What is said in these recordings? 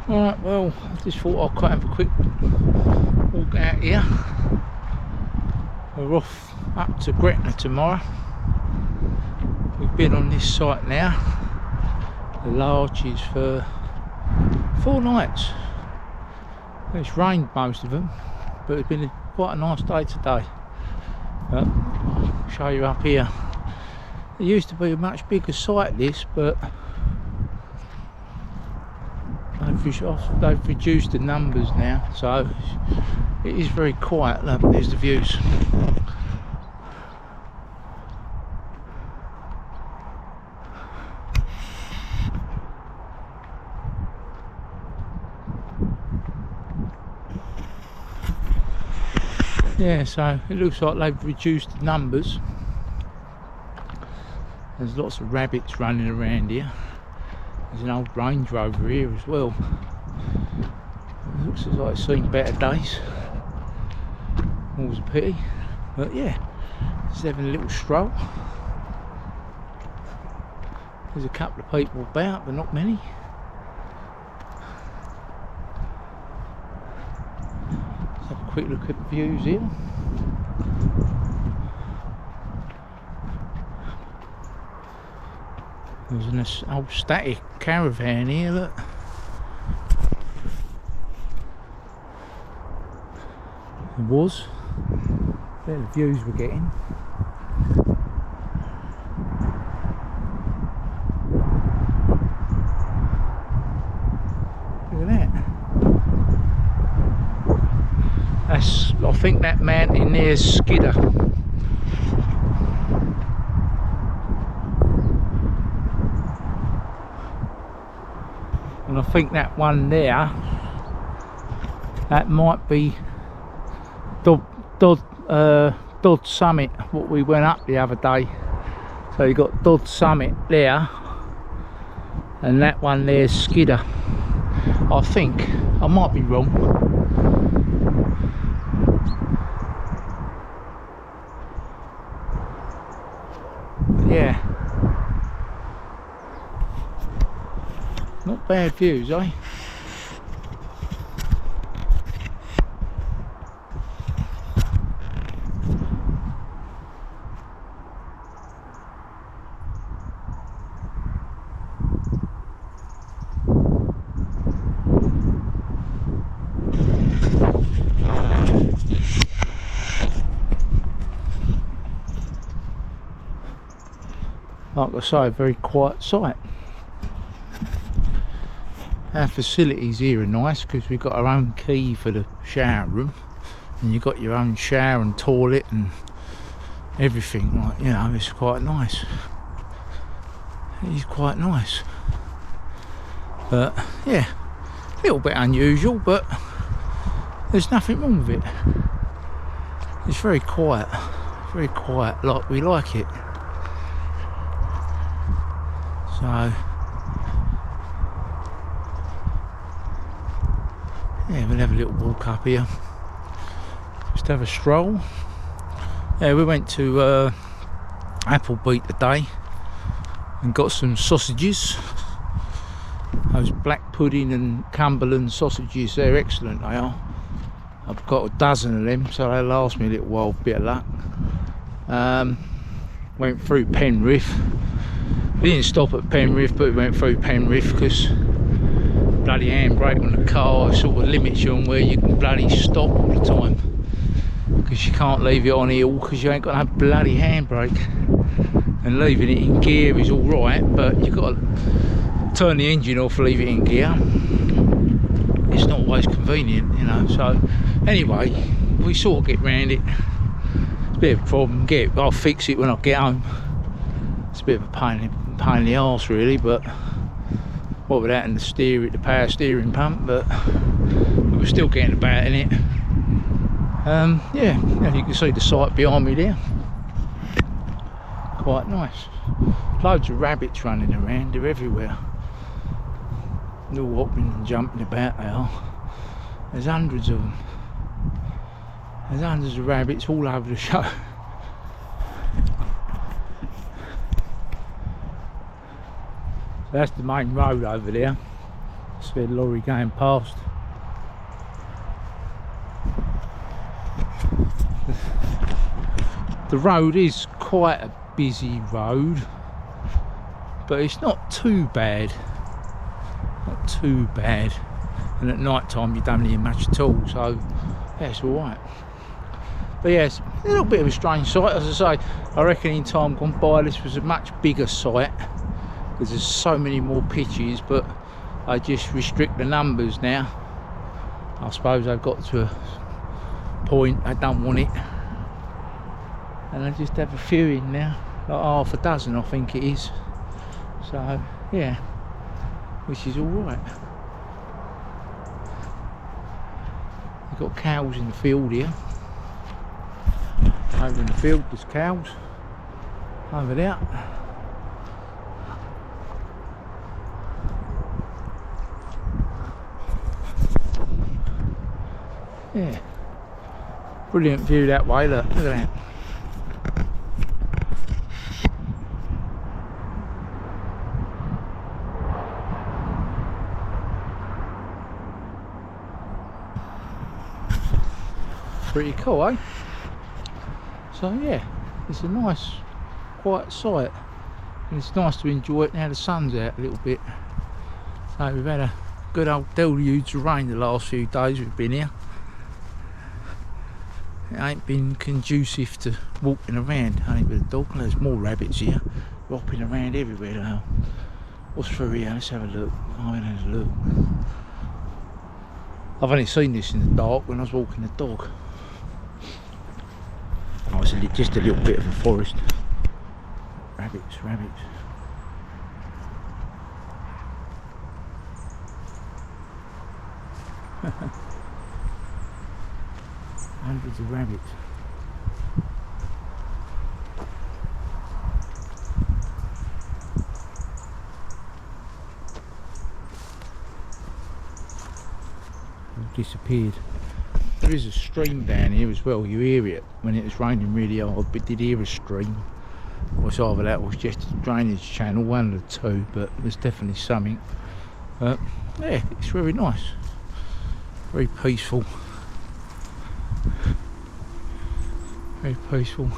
Alright, well, I just thought I'd have a quick walk out here. We're off up to Gretna tomorrow. We've been on this site now. The lodge is for 4 nights. It's rained most of them, but it's been quite a nice day today. But I'll show you up here. It used to be a much bigger site, this, but they've reduced the numbers now, so it is very quiet. Look, there's the views. Yeah, so it looks like they've reduced the numbers. There's lots of rabbits running around here. There's an old Range Rover here as well. It looks as though it's seen better days. Always a pity. But yeah, just having a little stroll. There's a couple of people about, but not many. Let's have a quick look at the views here. There's an old static caravan here, look. There was. There the views we're getting. Look at that. That's, I think that mountain there's Skidder. And I think that one there, that might be Dodd Summit, what we went up the other day. So you got Dodd Summit there, and that one there's Skidder. I think, I might be wrong. But yeah. Not bad views, eh? Like I say, a very quiet site. Our facilities here are nice because we've got our own key for the shower room, and you've got your own shower and toilet and everything. Like, you know, it's quite nice. It is quite nice. But yeah, a little bit unusual, but there's nothing wrong with it. It's very quiet, like we like it. So yeah, we'll have a little walk up here, just have a stroll. Yeah, we went to Applebee's today and got some sausages. Those black pudding and Cumberland sausages, they're excellent, they are. I've got a dozen of them, so they last me a little while, bit of luck. Went through Penrith. We didn't stop at Penrith, but we went through Penrith because bloody handbrake on the car sort of limits you on where you can bloody stop all the time, because you can't leave it on hill because you ain't got no bloody handbrake, and leaving it in gear is all right, but you've got to turn the engine off, leave it in gear. It's not always convenient, you know. So anyway, we sort of get round it. It's a bit of a problem. I'll fix it when I get home. It's a bit of a pain in the arse really, but what with that and the power steering pump, but we're still getting about in it. Yeah, you can see the site behind me there. Quite nice. Loads of rabbits running around, they're everywhere. They're all hopping and jumping about, they are. There's hundreds of them. There's hundreds of rabbits all over the show. That's the main road over there. See a lorry going past. The road is quite a busy road, but it's not too bad. Not too bad. And at night time you don't hear much at all, so yeah, it's alright. But yes, yeah, a little bit of a strange sight. As I say, I reckon in time gone by this was a much bigger site, because there's so many more pitches, but I just restrict the numbers now. I suppose I've got to a point I don't want it, and I just have a few in now, like half a dozen I think it is. So yeah, which is alright. We've got cows in the field here. Over in the field there's cows. Over there. Yeah. Brilliant view that way, look at that. Pretty cool, eh? So yeah, it's a nice quiet sight, and it's nice to enjoy it now the sun's out a little bit. So we've had a good old deluge of rain the last few days we've been here. It ain't been conducive to walking around, only with a dog. There's more rabbits here, hopping around everywhere now. What's through here? Let's have a look. Oh, let's have a look. I've only seen this in the dark when I was walking the dog. Oh, it's just a little bit of a forest. Rabbits, rabbits. Hundreds of rabbits. They've disappeared. There is a stream down here as well. You hear it when it was raining really hard, but did hear a stream. Or it's either that or it's just a drainage channel, one of the two, but there's definitely something. Yeah, it's very nice. Very peaceful. Very peaceful.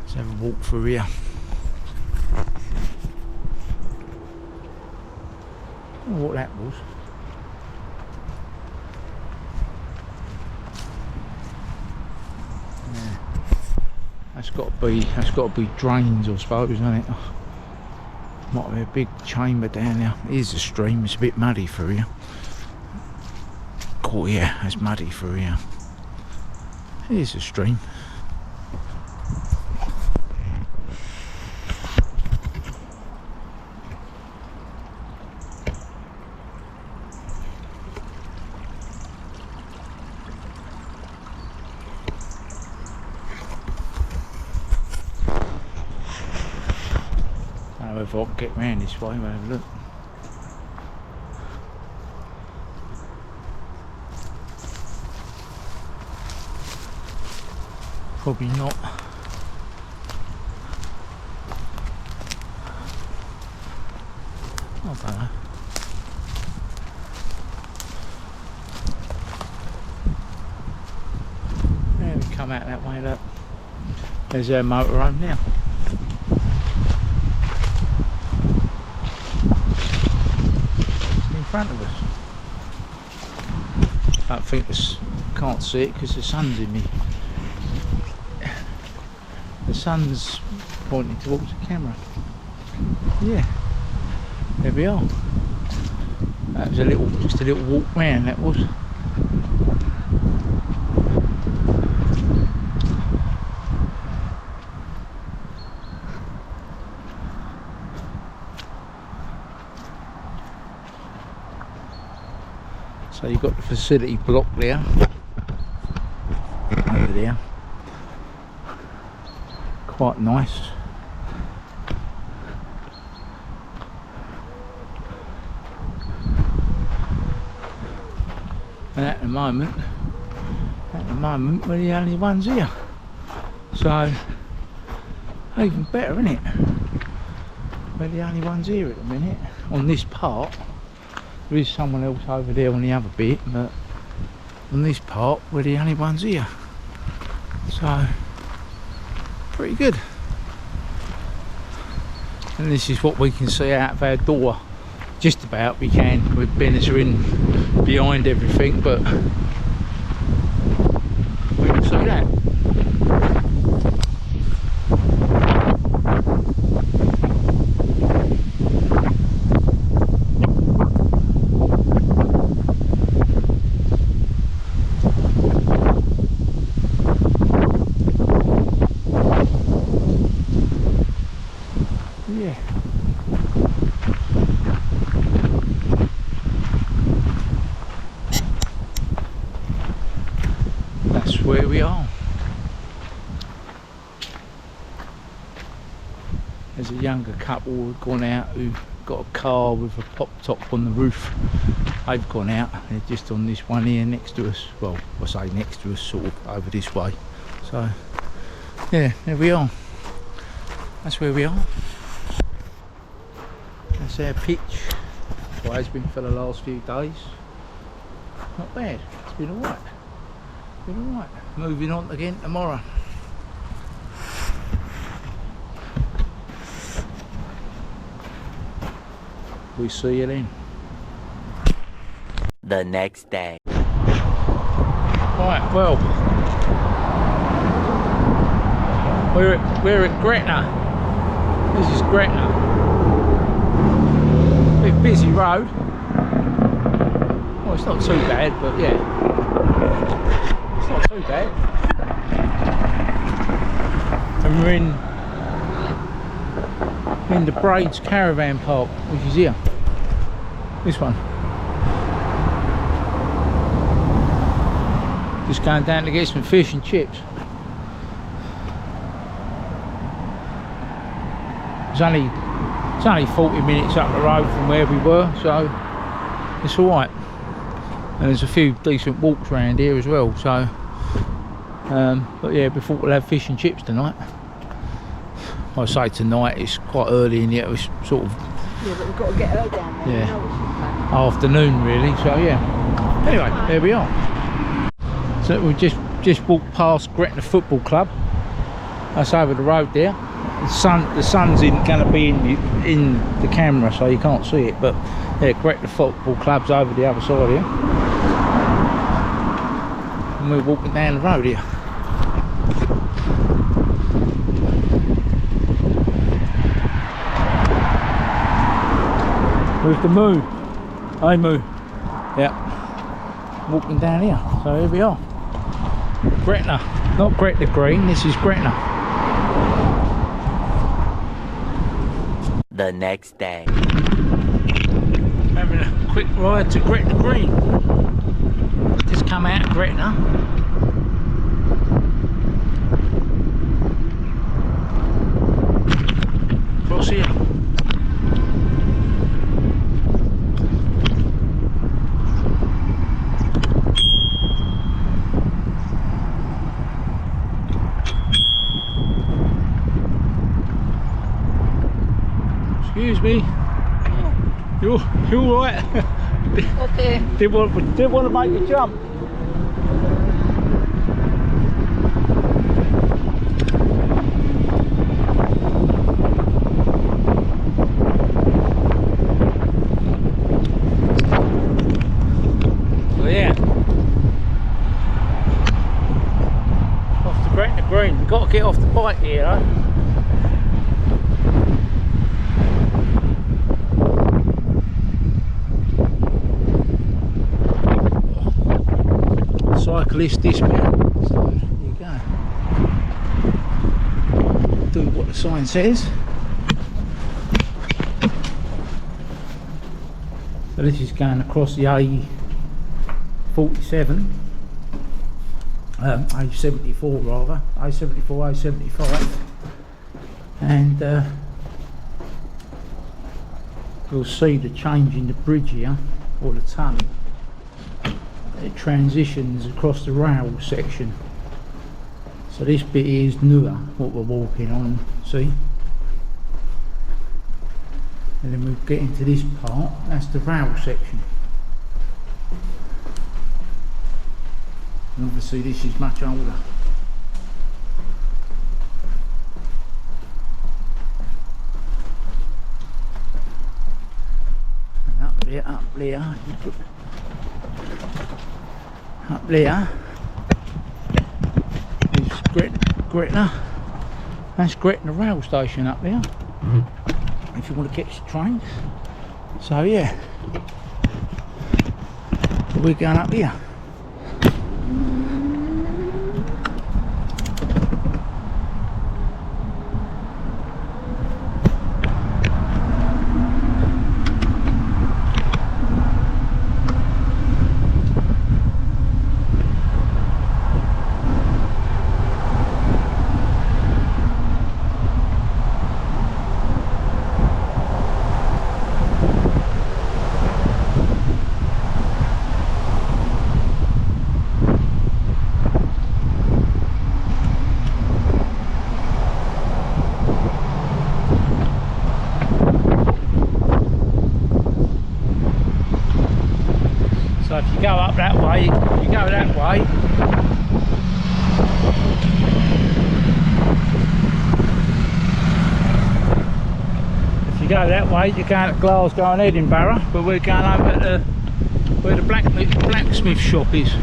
Let's have a walk through here. I don't know what that was. Yeah. That's got to be drains, I suppose, isn't it? Might be a big chamber down there. Here's a stream. It's a bit muddy through here. Oh yeah, it's muddy through here. Here's a stream. I don't know if I can get round this way, but have a look. Probably not. I don't know. Yeah, we come out that way, look. There's our motorhome now. In front of us. I don't think this, can't see it because the sun's in me. The sun's pointing towards the camera. Yeah, there we are. That was just a little walk round, that was. So you've got the facility block there, over there. Quite nice. And at the moment we're the only ones here. So even better, isn't it? We're the only ones here at the minute on this part. There is someone else over there on the other bit, but on this part we're the only ones here. So pretty good. And this is what we can see out of our door. Just about we can, with Bennett's in behind everything, but we can see that. Yeah. That's where we are. There's a younger couple who've gone out who got a car with a pop top on the roof. They've gone out, they're just on this one here next to us. Well, I say next to us, sort of over this way. So yeah, there we are. That's where we are. That's our pitch. That's what it's been for the last few days. Not bad. It's been alright. Been alright. Moving on again tomorrow. We see you then. The next day. Right, well, we're at Gretna. This is Gretna. Bit busy road. Well, it's not too bad, but yeah, it's not too bad. And we're in the Braids Caravan Park, which is here. This one. Just going down to get some fish and chips. It's only 40 minutes up the road from where we were, so it's alright. And there's a few decent walks around here as well, so but yeah, we thought we'll have fish and chips tonight. I say tonight, it's quite early in here, it's sort of, yeah, but we've got to get her down there. yeah, you know afternoon really, so yeah. Anyway, there we are. So we just walked past Gretna Football Club. That's over the road there. The sun's going to be in the camera, so you can't see it. But yeah, Gretna Football Club's over the other side here, and we're walking down the road here. With the moo. Hey moo. Yeah. Walking down here. So here we are. Gretna. Not Gretna Green, this is Gretna. The next day. Having a quick ride to Gretna Green. Just come out of Gretna. Across here. Excuse me. You alright? Okay. Did want to make you jump. So yeah. Off to Gretna Green. We've got to get off the bike here though. Cyclist dismount. So there you go. Do what the sign says. So this is going across the A47, A74 rather, A74, A75, and you'll see the change in the bridge here, or the tunnel. It transitions across the rail section. So this bit is newer, what we're walking on, see? And then we get into this part, that's the rail section. And obviously this is much older. And up there, is Gretna. That's Gretna rail station up there. If you want to catch the trains. So yeah, we're going up here. So if you go up that way, if you go that way, you're going to Glasgow and Edinburgh, but we're going over to where the blacksmith shop is.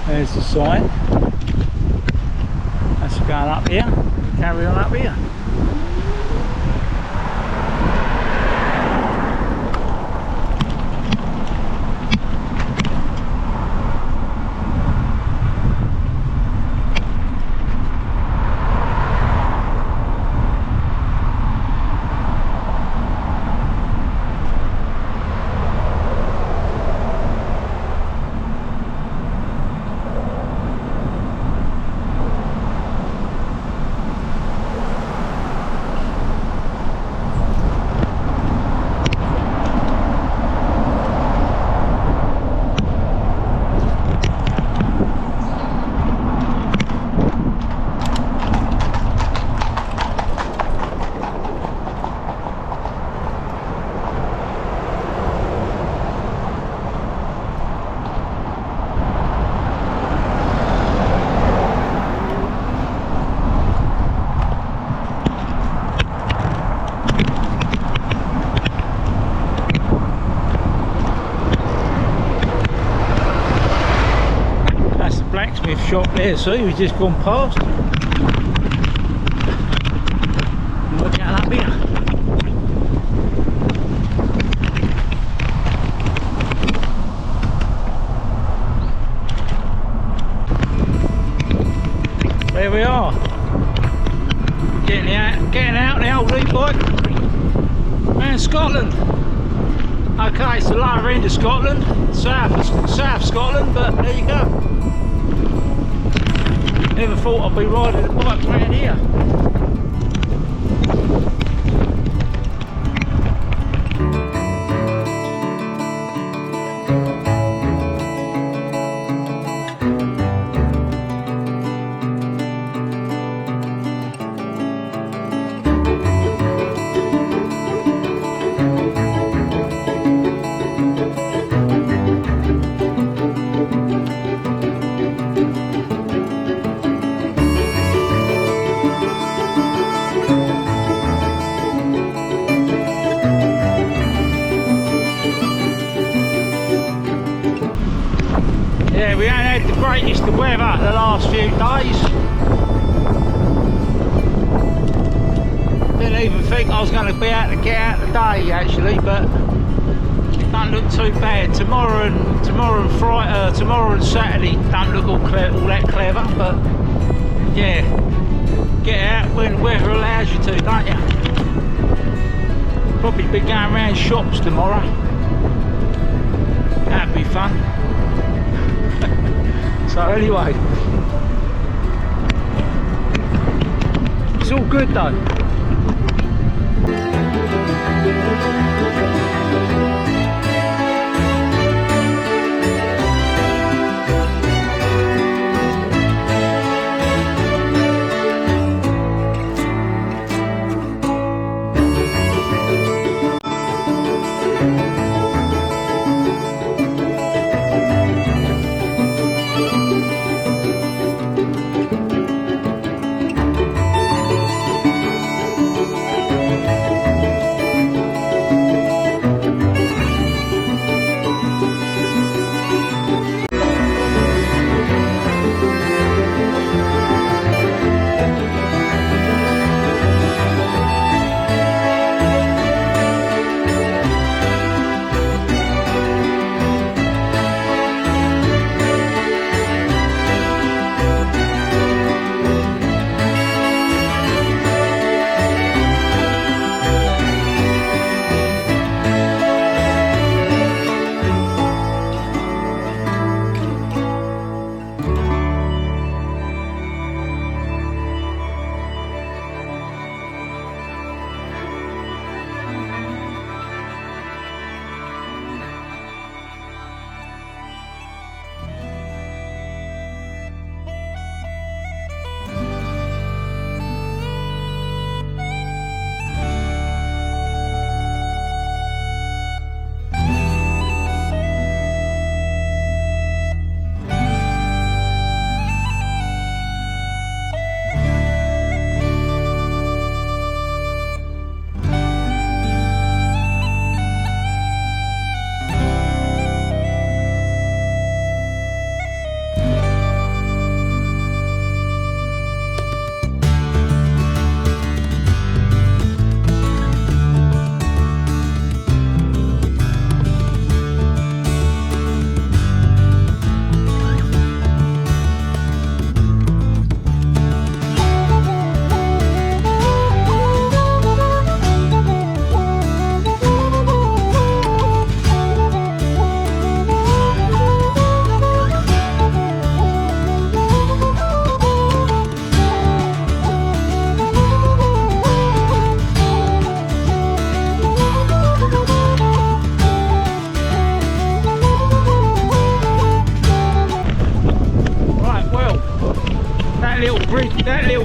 There's the sign. That's going up here. Carry on up here. Blacksmith shop there, see, we've just gone past. Look at up here. There we are. Getting out the old e-bike. Man, Scotland. Okay, it's the lower end of Scotland, South Scotland, but there you go. Never thought I'd be riding a bike around here. Yeah, we ain't had the greatest of weather the last few days. Didn't even think I was going to be able to get out today actually, but it don't look too bad. Tomorrow and Saturday don't look all that clever, but yeah, get out when the weather allows you to, don't you? Probably be going around shops tomorrow. That'd be fun. So anyway, it's all good though.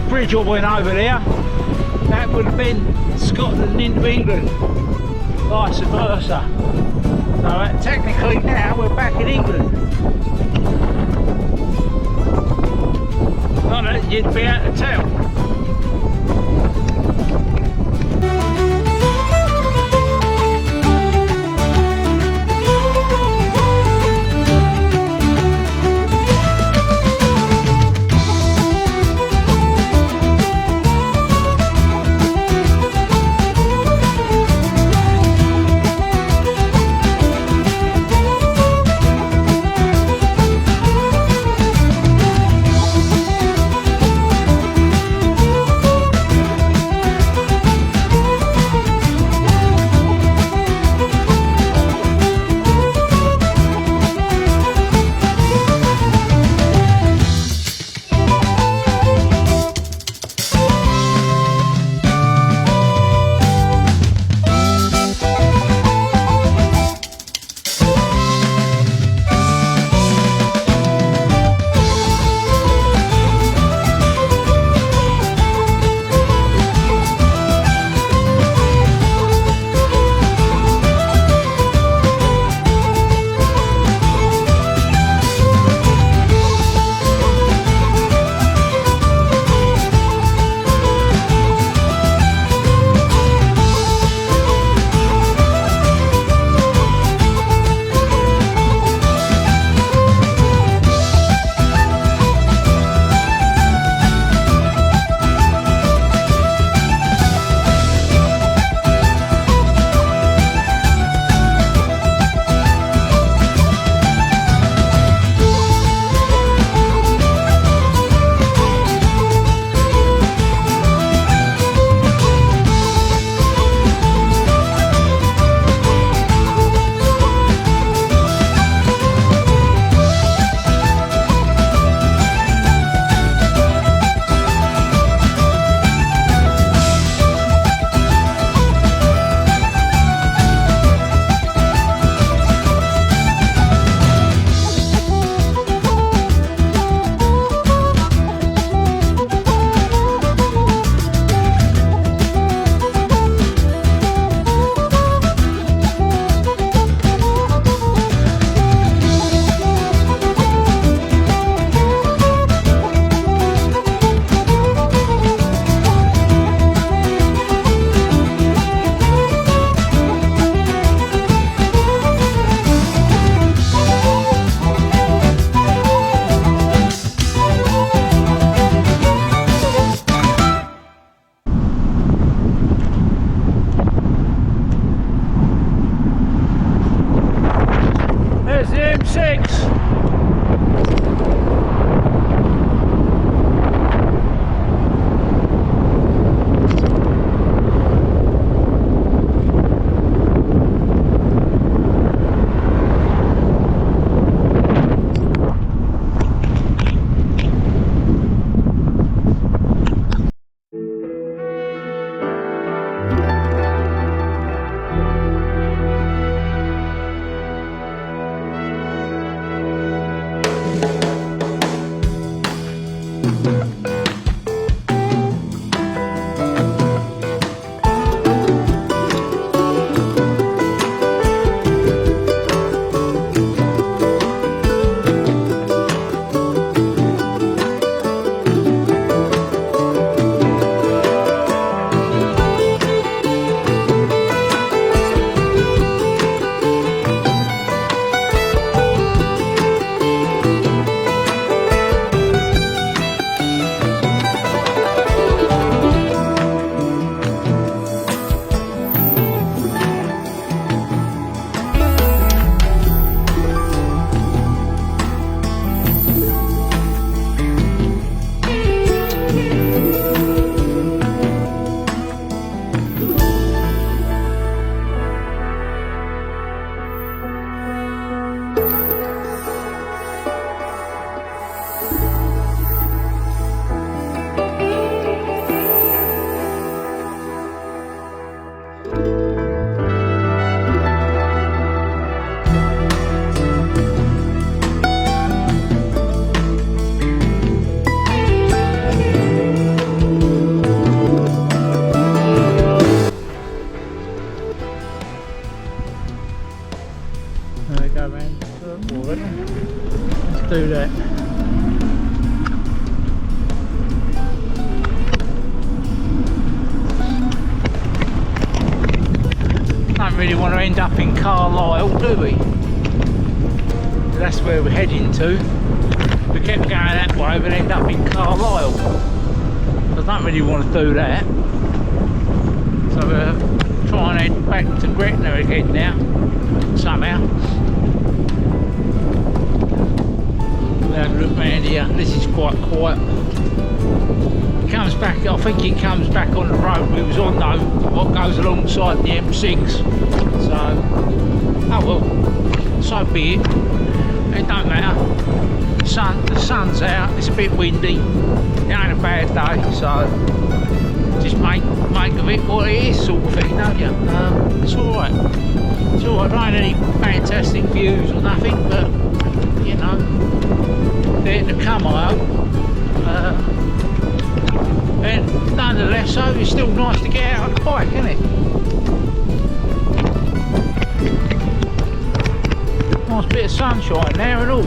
bridge I went over there, that would have been Scotland into England, vice versa. So technically now we're back in England. Not that you'd be able to tell. There we go round the circle already. Let's do that. Don't really want to end up in Carlisle, do we? That's where we're heading to. If we kept going that way, we'd end up in Carlisle. I don't really want to do that. So we're trying to head back to Gretna again now, somehow. Now look round here, this is quite quiet. It comes back, I think it comes back on the road we was on though, what goes alongside the M6. So, oh well, so be it. It don't matter. The sun's out, it's a bit windy. It ain't a bad day, so just make of it what it is, sort of thing, don't you? It's alright. It's alright, there ain't any fantastic views or nothing, but you know, they're to come, I hope. And nonetheless, so it's still nice to get out on the bike, isn't it? Nice bit of sunshine there and all.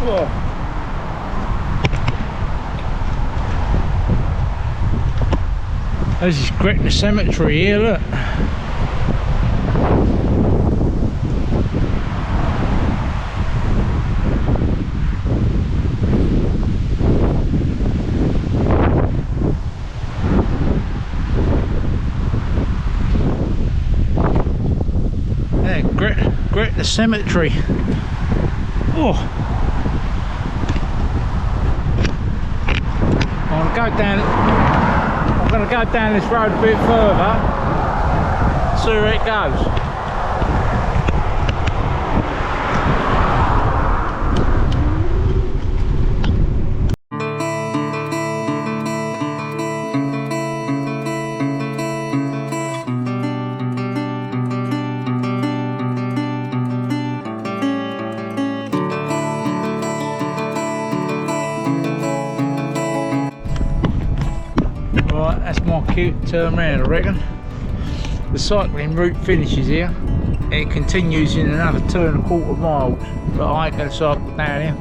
Whoa. There's this Gretna cemetery here, look. Yeah, Gretna cemetery. Oh. I'm gonna go down this road a bit further, see where it goes. Right, that's my cute turn round, I reckon. The cycling route finishes here. It continues in another 2¼ miles, but I ain't going to cycle down here.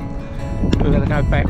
We're going to go back